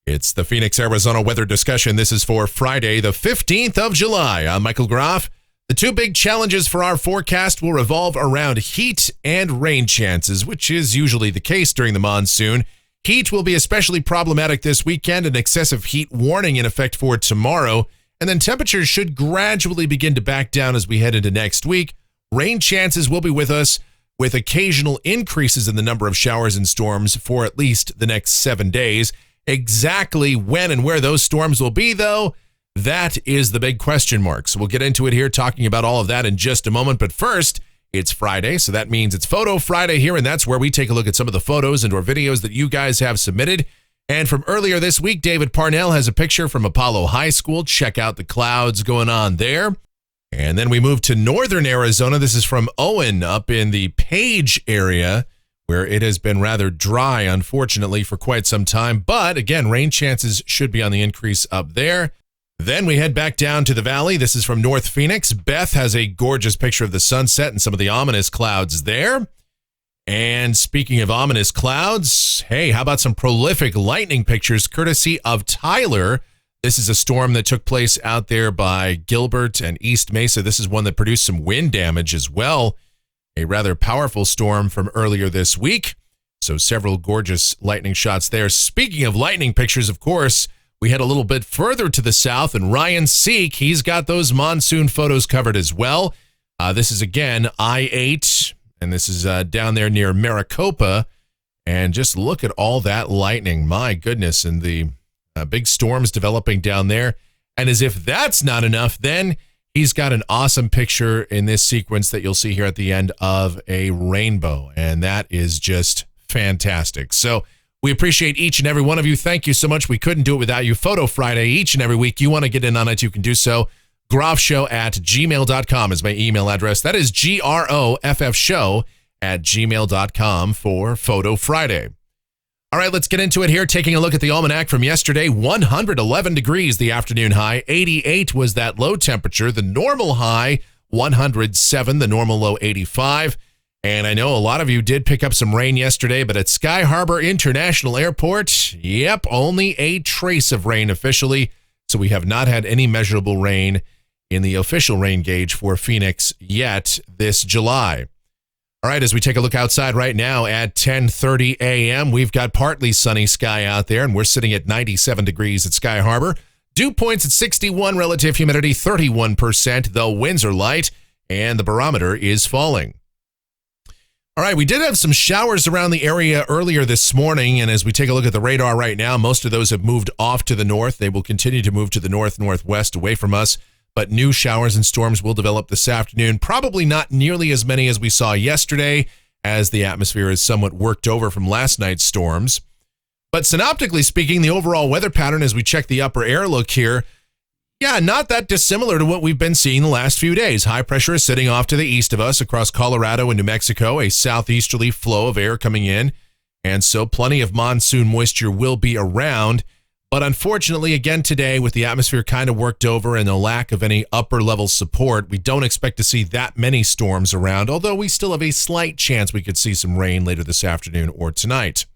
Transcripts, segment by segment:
It's the Phoenix, Arizona weather discussion. This is for Friday, the 15th of July. I'm Michael Groff. The two big challenges for our forecast will revolve around heat and rain chances, which is usually the case during the monsoon. Heat will be especially problematic this weekend, an excessive heat warning in effect for tomorrow, and then temperatures should gradually begin to back down as we head into next week. Rain chances will be with us, with occasional increases in the number of showers and storms for at least the next 7 days. Exactly when and where those storms will be, though, that is the big question mark. So we'll get into it here, talking about all of that in just a moment. But first, it's Friday, so that means it's Photo Friday here, and that's where we take a look at some of the photos and or videos that you guys have submitted. And from earlier this week, David Parnell has a picture from Apollo High School. Check out the clouds going on there. And then we move to northern Arizona. This is from Owen up in the Page area, where it has been rather dry, unfortunately, for quite some time. But again, rain chances should be on the increase up there. Then we head back down to the valley. This is from North Phoenix. Beth has a gorgeous picture of the sunset and some of the ominous clouds there. And speaking of ominous clouds, hey, how about some prolific lightning pictures courtesy of Tyler? This is a storm that took place out there by Gilbert and East Mesa. This is one that produced some wind damage as well. A rather powerful storm from earlier this week. So several gorgeous lightning shots there. Speaking of lightning pictures, of course, we head a little bit further to the south, and Ryan Seek, he's got those monsoon photos covered as well. This is, again, I-8, and this is down there near Maricopa. And just look at all that lightning. My goodness, and the big storms developing down there. And as if that's not enough, then he's got an awesome picture in this sequence that you'll see here at the end of a rainbow, and that is just fantastic. So we appreciate each and every one of you. Thank you so much. We couldn't do it without you. Photo Friday, each and every week. You want to get in on it, you can do so. groffshow@gmail.com is my email address. That is groffshow@gmail.com for Photo Friday. All right, let's get into it here. Taking a look at the almanac from yesterday, 111 degrees the afternoon high. 88 was that low temperature. The normal high, 107. The normal low, 85. And I know a lot of you did pick up some rain yesterday, but at Sky Harbor International Airport, yep, only a trace of rain officially. So we have not had any measurable rain in the official rain gauge for Phoenix yet this July. All right, as we take a look outside right now at 10:30 a.m., we've got partly sunny sky out there, and we're sitting at 97 degrees at Sky Harbor. Dew points at 61, relative humidity 31%, though winds are light, and the barometer is falling. All right, we did have some showers around the area earlier this morning, and as we take a look at the radar right now, most of those have moved off to the north. They will continue to move to the north-northwest away from us, but new showers and storms will develop this afternoon. Probably not nearly as many as we saw yesterday, as the atmosphere is somewhat worked over from last night's storms. But synoptically speaking, the overall weather pattern as we check the upper air look here, yeah, not that dissimilar to what we've been seeing the last few days. High pressure is sitting off to the east of us across Colorado and New Mexico, a southeasterly flow of air coming in, and so plenty of monsoon moisture will be around. But unfortunately, again today, with the atmosphere kind of worked over and the lack of any upper-level support, we don't expect to see that many storms around, although we still have a slight chance we could see some rain later this afternoon or tonight.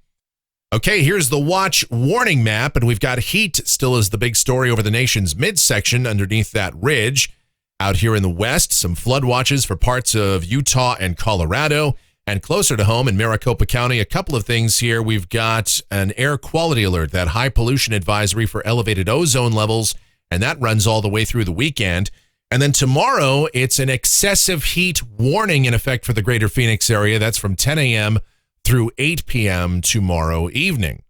Okay, here's the watch warning map, and we've got heat still as the big story over the nation's midsection underneath that ridge. Out here in the west, some flood watches for parts of Utah and Colorado. And closer to home in Maricopa County, a couple of things here. We've got an air quality alert, that high pollution advisory for elevated ozone levels, and that runs all the way through the weekend. And then tomorrow, it's an excessive heat warning in effect for the greater Phoenix area. That's from 10 a.m. through 8 p.m. tomorrow evening.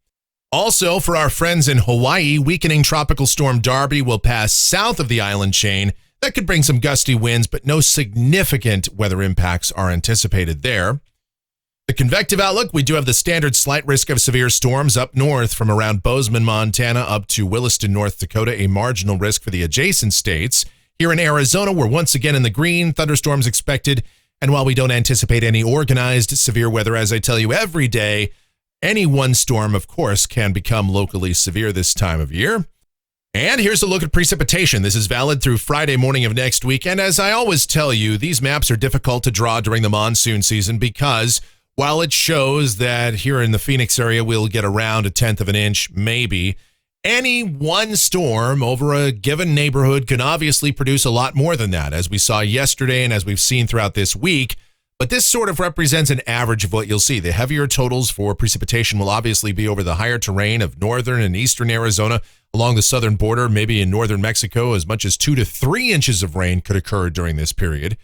Also, for our friends in Hawaii, weakening tropical storm Darby will pass south of the island chain. That could bring some gusty winds, but no significant weather impacts are anticipated there. The Convective Outlook, we do have the standard slight risk of severe storms up north from around Bozeman, Montana, up to Williston, North Dakota, a marginal risk for the adjacent states. Here in Arizona, we're once again in the green, thunderstorms expected. And while we don't anticipate any organized severe weather, as I tell you every day, any one storm, of course, can become locally severe this time of year. And here's a look at precipitation. This is valid through Friday morning of next week. And as I always tell you, these maps are difficult to draw during the monsoon season because while it shows that here in the Phoenix area, we'll get around 1/10 of an inch, maybe, Any one storm over a given neighborhood can obviously produce a lot more than that, as we saw yesterday and as we've seen throughout this week. But this sort of represents an average of what you'll see. The heavier totals for precipitation will obviously be over the higher terrain of northern and eastern Arizona, along the southern border, maybe in northern Mexico. As much as 2 to 3 inches of rain could occur during this period.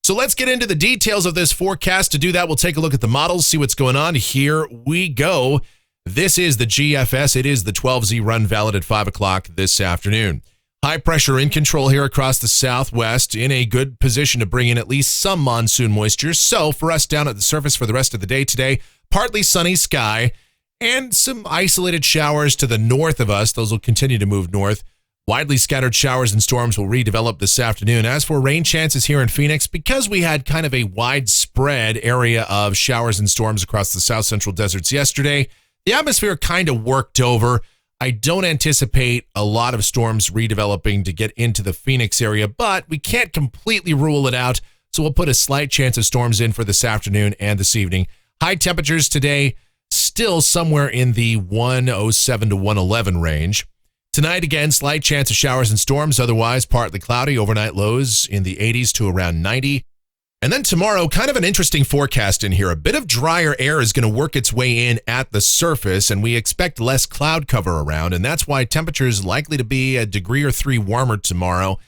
So let's get into the details of this forecast. To do that, we'll take a look at the models, see what's going on. Here we go. This is the GFS. It is the 12Z run valid at 5 o'clock this afternoon. High pressure in control here across the southwest, in a good position to bring in at least some monsoon moisture. So for us down at the surface for the rest of the day today, partly sunny sky and some isolated showers to the north of us. Those will continue to move north. Widely scattered showers and storms will redevelop this afternoon. As for rain chances here in Phoenix, because we had kind of a widespread area of showers and storms across the south central deserts yesterday, the atmosphere kind of worked over. I don't anticipate a lot of storms redeveloping to get into the Phoenix area, but we can't completely rule it out. So we'll put a slight chance of storms in for this afternoon and this evening. High temperatures today, still somewhere in the 107 to 111 range. Tonight, again, slight chance of showers and storms. Otherwise, partly cloudy. Overnight lows in the 80s to around 90. And then tomorrow, kind of an interesting forecast in here. A bit of drier air is going to work its way in at the surface, and we expect less cloud cover around, and that's why temperatures likely to be a degree or 3 warmer tomorrow.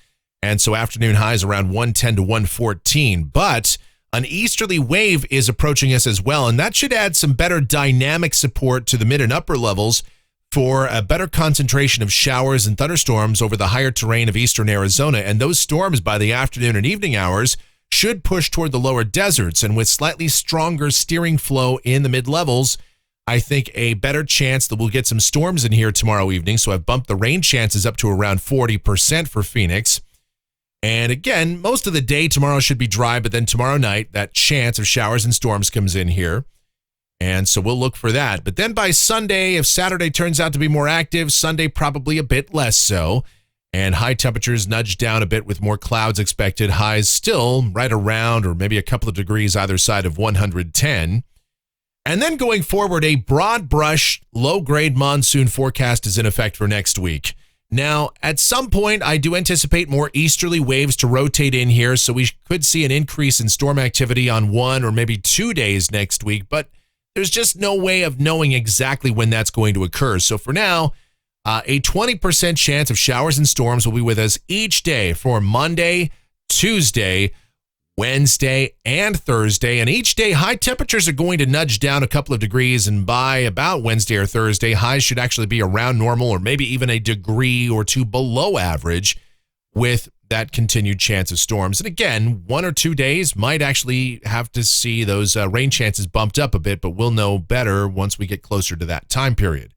And so afternoon highs around 110 to 114. But an easterly wave is approaching us as well, and that should add some better dynamic support to the mid and upper levels for a better concentration of showers and thunderstorms over the higher terrain of eastern Arizona. And those storms by the afternoon and evening hours should push toward the lower deserts, and with slightly stronger steering flow in the mid-levels, I think a better chance that we'll get some storms in here tomorrow evening. So I've bumped the rain chances up to around 40% for Phoenix. And again, most of the day tomorrow should be dry, but then tomorrow night, that chance of showers and storms comes in here. And so we'll look for that. But then by Sunday, if Saturday turns out to be more active, Sunday probably a bit less so. And high temperatures nudge down a bit with more clouds expected. Highs still right around or maybe a couple of degrees either side of 110. And then going forward, a broad brush, low-grade monsoon forecast is in effect for next week. Now, at some point, I do anticipate more easterly waves to rotate in here, so we could see an increase in storm activity on 1 or maybe 2 days next week, but there's just no way of knowing exactly when that's going to occur. So for now, a 20% chance of showers and storms will be with us each day for Monday, Tuesday, Wednesday, and Thursday. And each day, high temperatures are going to nudge down a couple of degrees. And by about Wednesday or Thursday, highs should actually be around normal or maybe even a degree or 2 below average with that continued chance of storms. And again, 1 or 2 days might actually have to see those rain chances bumped up a bit, but we'll know better once we get closer to that time period.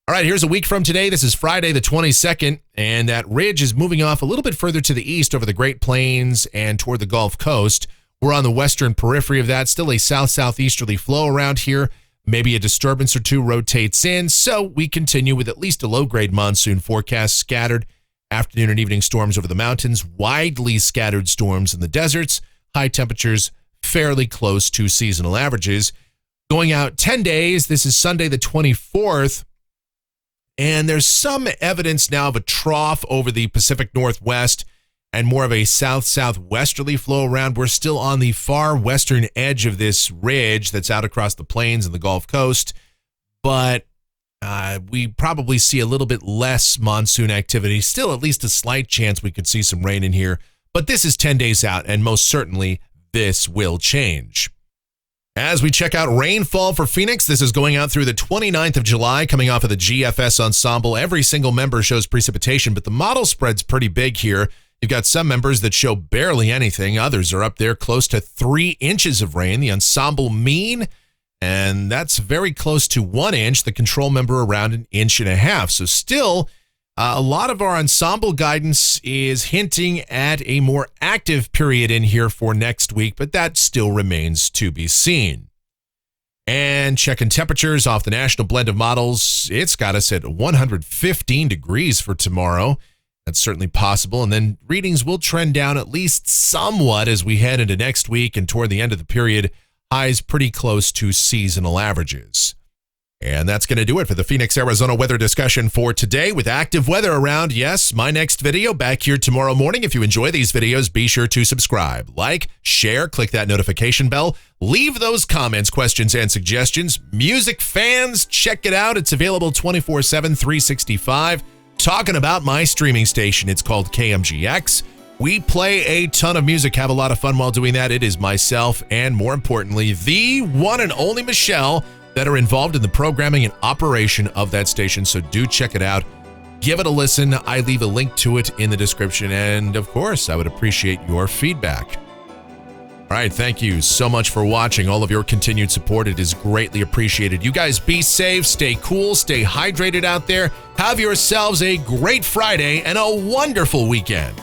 All right, here's a week from today. This is Friday the 22nd, and that ridge is moving off a little bit further to the east over the Great Plains and toward the Gulf Coast. We're on the western periphery of that. Still a south-southeasterly flow around here. Maybe a disturbance or two rotates in, so we continue with at least a low-grade monsoon forecast. Scattered afternoon and evening storms over the mountains, widely scattered storms in the deserts, high temperatures fairly close to seasonal averages. Going out 10 days, this is Sunday the 24th. And there's some evidence now of a trough over the Pacific Northwest and more of a south-southwesterly flow around. We're still on the far western edge of this ridge that's out across the plains and the Gulf Coast, but we probably see a little bit less monsoon activity. Still at least a slight chance we could see some rain in here, but this is 10 days out, and most certainly this will change. As we check out rainfall for Phoenix, this is going out through the 29th of July, coming off of the GFS ensemble. Every single member shows precipitation, but the model spread's pretty big here. You've got some members that show barely anything. Others are up there close to 3 inches of rain. The ensemble mean, and that's very close to 1 inch. The control member around 1.5 inches. So still, a lot of our ensemble guidance is hinting at a more active period in here for next week, but that still remains to be seen. And checking temperatures off the national blend of models, it's got us at 115 degrees for tomorrow. That's certainly possible. And then readings will trend down at least somewhat as we head into next week and toward the end of the period, highs pretty close to seasonal averages. And that's going to do it for the Phoenix, Arizona weather discussion for today with active weather around. Yes, my next video back here tomorrow morning. If you enjoy these videos, be sure to subscribe, like, share, click that notification bell, leave those comments, questions, and suggestions. Music fans, check it out. It's available 24/7, 365. Talking about my streaming station. It's called KMGX. We play a ton of music, have a lot of fun while doing that. It is myself and, more importantly, the one and only Michelle that are involved in the programming and operation of that station. So do check it out. Give it a listen. I leave a link to it in the description. And of course, I would appreciate your feedback. All right. Thank you so much for watching. All of your continued support. It is greatly appreciated. You guys be safe, stay cool, stay hydrated out there. Have yourselves a great Friday and a wonderful weekend.